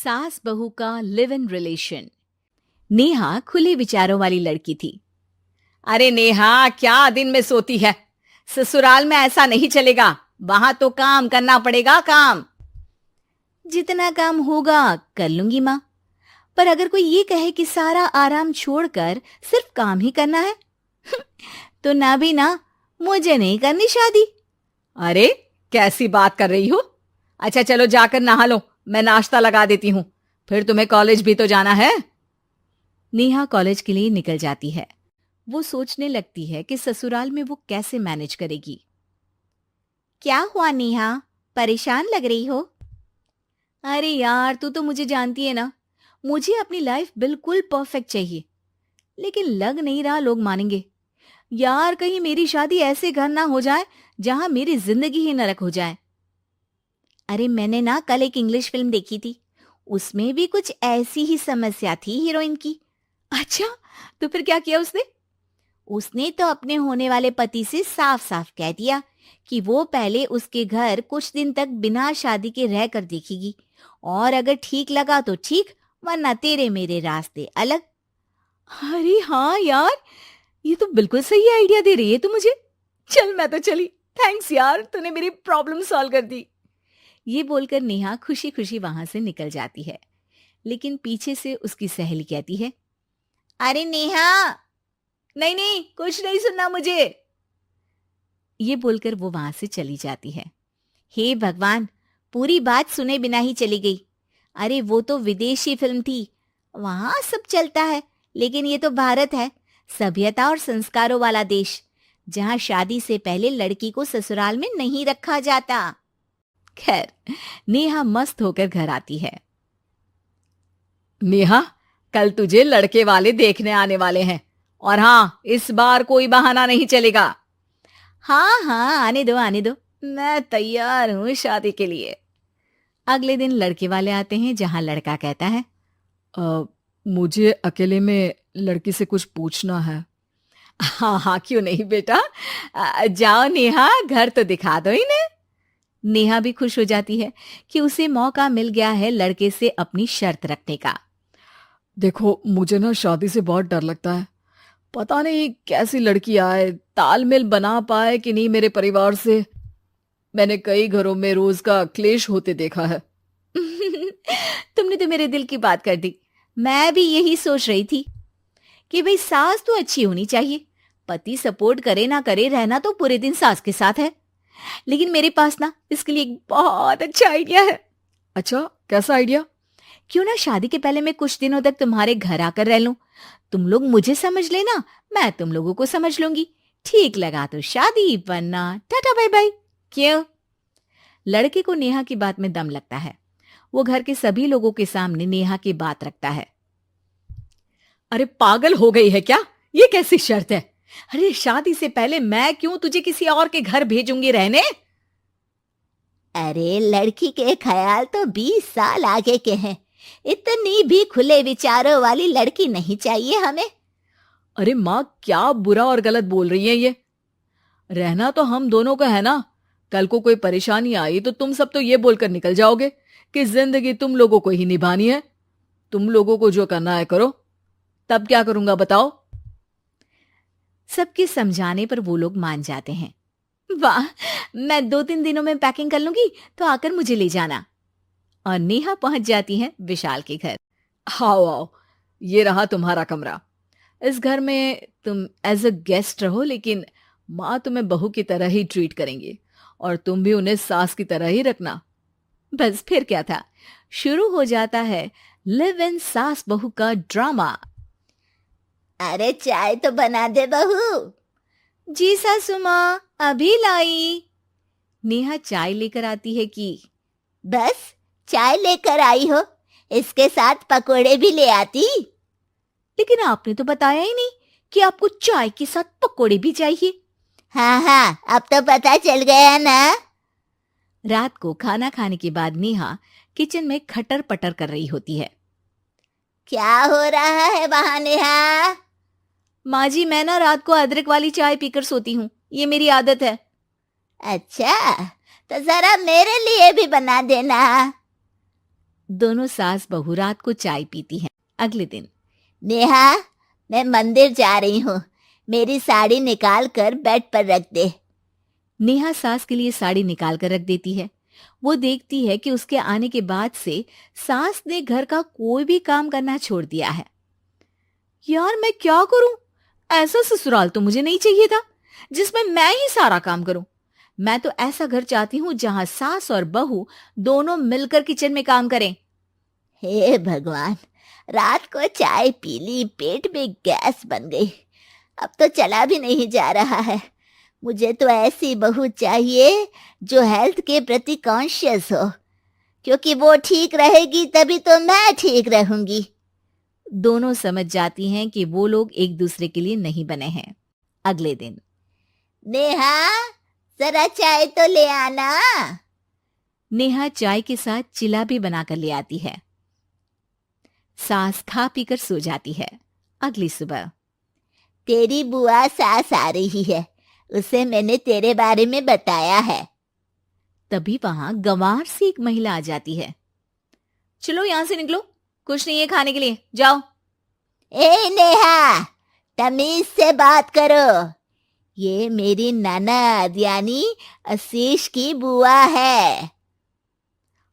सास बहू का लिव इन रिलेशन। नेहा खुले विचारों वाली लड़की थी। अरे नेहा, क्या दिन में सोती है? ससुराल में ऐसा नहीं चलेगा, वहां तो काम करना पड़ेगा। काम जितना काम होगा कर लूंगी माँ, पर अगर कोई ये कहे कि सारा आराम छोड़कर सिर्फ काम ही करना है तो ना भी ना, मुझे नहीं करनी शादी। अरे कैसी बात कर रही हो? अच्छा चलो जाकर नहा लो, मैं नाश्ता लगा देती हूँ, फिर तुम्हें कॉलेज भी तो जाना है। नेहा कॉलेज के लिए निकल जाती है। वो सोचने लगती है कि ससुराल में वो कैसे मैनेज करेगी। क्या हुआ नेहा, परेशान लग रही हो? अरे यार, तू तो मुझे जानती है ना, मुझे अपनी लाइफ बिल्कुल परफेक्ट चाहिए, लेकिन लग नहीं रहा लोग मानेंगे। यार, कहीं मेरी शादी ऐसे घर ना हो जाए जहां मेरी जिंदगी ही नरक हो जाए। अरे मैंने ना कल एक इंग्लिश फिल्म देखी थी, उसमें भी कुछ ऐसी ही समस्या थी हीरोइन की। अच्छा, तो फिर क्या किया उसने? उसने तो अपने होने वाले पति से साफ साफ कह दिया कि वो पहले उसके घर कुछ दिन तक बिना शादी के रह कर देखेगी, और अगर ठीक लगा तो ठीक, वरना तेरे मेरे रास्ते अलग। अरे हाँ यार, ये तो बिल्कुल सही आइडिया दे रही है तू मुझे। चल मैं तो चली, थैंक्स यार, तूने मेरी प्रॉब्लम सॉल्व कर दी। ये बोलकर नेहा खुशी खुशी वहां से निकल जाती है, लेकिन पीछे से उसकी सहेली कहती है, अरे नेहा, नहीं नहीं, कुछ नहीं सुनना मुझे। ये बोलकर वो वहां से चली जाती है। हे भगवान, पूरी बात सुने बिना ही चली गई। अरे वो तो विदेशी फिल्म थी, वहां सब चलता है, लेकिन ये तो भारत है, सभ्यता और संस्कारों वाला देश, जहां शादी से पहले लड़की को ससुराल में नहीं रखा जाता। खैर, नेहा मस्त होकर घर आती है। नेहा, कल तुझे लड़के वाले देखने आने वाले हैं, और हाँ, इस बार कोई बहाना नहीं चलेगा। हाँ हाँ, आने दो आने दो, मैं तैयार हूं शादी के लिए। अगले दिन लड़के वाले आते हैं, जहां लड़का कहता है, मुझे अकेले में लड़की से कुछ पूछना है। हाँ हाँ, क्यों नहीं बेटा, जाओ नेहा, घर तो दिखा दो इन्हें। नेहा भी खुश हो जाती है कि उसे मौका मिल गया है लड़के से अपनी शर्त रखने का। देखो, मुझे ना शादी से बहुत डर लगता है, पता नहीं कैसी लड़की आए, तालमेल बना पाए कि नहीं मेरे परिवार से। मैंने कई घरों में रोज का क्लेश होते देखा है। तुमने तो मेरे दिल की बात कर दी। मैं भी यही सोच रही थी कि भाई सास तो अच्छी होनी चाहिए, पति सपोर्ट करे ना करे, रहना तो पूरे दिन सास के साथ है। लेकिन मेरे पास ना इसके लिए एक बहुत अच्छा आइडिया है। अच्छा, कैसा आइडिया? क्यों ना शादी के पहले मैं कुछ दिनों तक तुम्हारे घर आकर रह लूं, तुम लोग मुझे समझ लेना, मैं तुम लोगों को समझ लूंगी। ठीक लगा तो शादी, वरना टाटा बाय बाय। क्यों? लड़के को नेहा की बात में दम लगता है। वो घर के सभी लोगों के सामने नेहा की बात रखता है। अरे पागल हो गई है क्या? ये कैसी शर्त है? अरे शादी से पहले मैं क्यों तुझे किसी और के घर भेजूंगी रहने? अरे लड़की के ख्याल तो 20 साल आगे के हैं, इतनी भी खुले विचारों वाली लड़की नहीं चाहिए हमें। अरे माँ, क्या बुरा और गलत बोल रही है ये? रहना तो हम दोनों का है ना। कल को कोई परेशानी आई तो तुम सब तो ये बोलकर निकल जाओगे कि जिंदगी तुम लोगों को ही निभानी है, तुम लोगों को जो करना है करो। तब क्या करूंगा बताओ? सबके समझाने पर वो लोग मान जाते हैं। वाह, मैं 2-3 दिनों में पैकिंग कर लूंगी, तो आकर मुझे ले जाना। और नेहा पहुंच जाती है विशाल के घर। आओ आओ, ये रहा तुम्हारा कमरा। इस घर में तुम एज अ गेस्ट रहो, लेकिन माँ तुम्हें बहू की तरह ही ट्रीट करेंगी, और तुम भी उन्हें सास की तरह ही रखना। बस फिर क्या था, शुरू हो जाता है लिव इन सास बहू का ड्रामा। अरे चाय तो बना दे बहू। जी सासू माँ, अभी लाई। नेहा चाय लेकर आती है कि बस चाय लेकर आई हो, इसके साथ पकोड़े भी ले आती। लेकिन आपने तो बताया ही नहीं कि आपको चाय के साथ पकोड़े भी चाहिए। हाँ हाँ, अब तो पता चल गया ना। रात को खाना खाने के बाद नेहा किचन में खटर पटर कर रही होती है। क्या हो रहा है वहां नेहा? माँ जी, मैं ना रात को अदरक वाली चाय पीकर सोती हूँ, ये मेरी आदत है। अच्छा, तो जरा मेरे लिए भी बना देना। दोनों सास बहू रात को चाय पीती हैं। अगले दिन, नेहा, मैं मंदिर जा रही हूँ, मेरी साड़ी निकाल कर बेड पर रख दे। नेहा सास के लिए साड़ी निकाल कर रख देती है। वो देखती है कि उसके आने के बाद से सास ने घर का कोई भी काम करना छोड़ दिया है। यार मैं क्या करूं? ऐसा ससुराल तो मुझे नहीं चाहिए था जिसमें मैं ही सारा काम करूं। मैं तो ऐसा घर चाहती हूं जहां सास और बहू दोनों मिलकर किचन में काम करें। हे भगवान, रात को चाय पी ली, पेट में गैस बन गई, अब तो चला भी नहीं जा रहा है। मुझे तो ऐसी बहू चाहिए जो हेल्थ के प्रति कॉन्शियस हो, क्योंकि वो ठीक रहेगी तभी तो मैं ठीक रहूंगी। दोनों समझ जाती हैं कि वो लोग एक दूसरे के लिए नहीं बने हैं। अगले दिन, नेहा, जरा चाय तो ले आना। नेहा चाय के साथ चिला भी बनाकर ले आती है। सास खा पीकर सो जाती है। अगली सुबह, तेरी बुआ सास आ रही है, उसे मैंने तेरे बारे में बताया है। तभी वहां गंवार से एक महिला आ जाती है। चलो यहां से निकलो, कुछ नहीं है खाने के लिए, जाओ। ए नेहा, तमीज से बात करो, ये मेरी ननद यानी आशीष की बुआ है।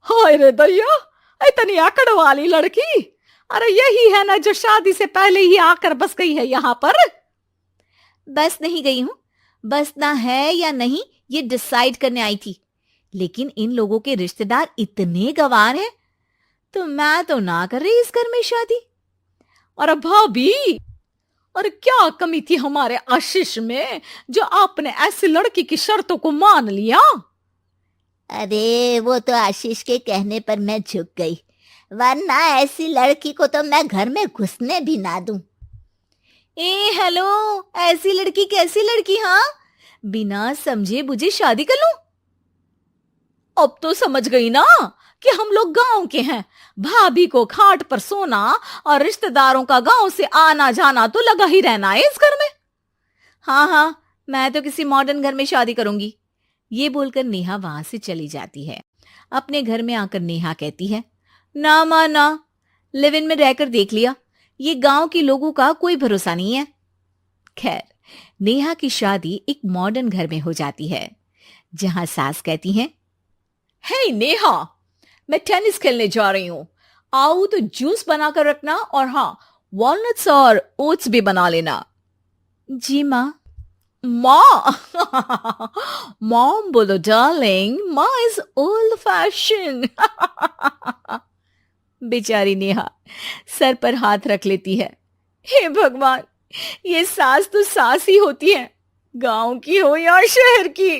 हाय रे दैया, इतनी आकड़ वाली लड़की! अरे यही है ना जो शादी से पहले ही आकर बस गई है यहाँ पर। बस नहीं गई हूं, बसना है या नहीं ये डिसाइड करने आई थी, लेकिन इन लोगों के रिश्तेदार इतने गंवार हैं तो मैं तो ना कर रही इस घर में शादी। और भाभी, और क्या कमी थी हमारे आशीष में जो आपने ऐसी लड़की की शर्तों को मान लिया? अरे वो तो आशीष के कहने पर मैं झुक गई, वरना ऐसी लड़की को तो मैं घर में घुसने भी ना दूं। ए हेलो, ऐसी लड़की कैसी लड़की? हाँ, बिना समझे बुझे शादी कर लूं? अब तो समझ गई ना कि हम लोग गांव के हैं। भाभी को खाट पर सोना और रिश्तेदारों का गांव से आना जाना तो लगा ही रहना है इस घर में। हाँ हाँ, मैं तो किसी मॉडर्न घर में शादी करूंगी। ये बोलकर नेहा वहां से चली जाती है। अपने घर में आकर नेहा कहती है, ना मां ना, लिव इन में रहकर देख लिया, ये गांव के लोगों का कोई भरोसा नहीं है। खैर, नेहा की शादी एक मॉडर्न घर में हो जाती है जहां सास कहती हैं, हे नेहा, मैं टेनिस खेलने जा रही हूं, आओ तो जूस बनाकर रखना, और हाँ, वॉलनट्स और ओट्स भी बना लेना। जी माँ। माँ मॉम बोलो डार्लिंग, माँ इज ओल्ड फैशन। बेचारी नेहा सर पर हाथ रख लेती है। हे भगवान, ये सास तो सास ही होती है, गांव की हो या शहर की।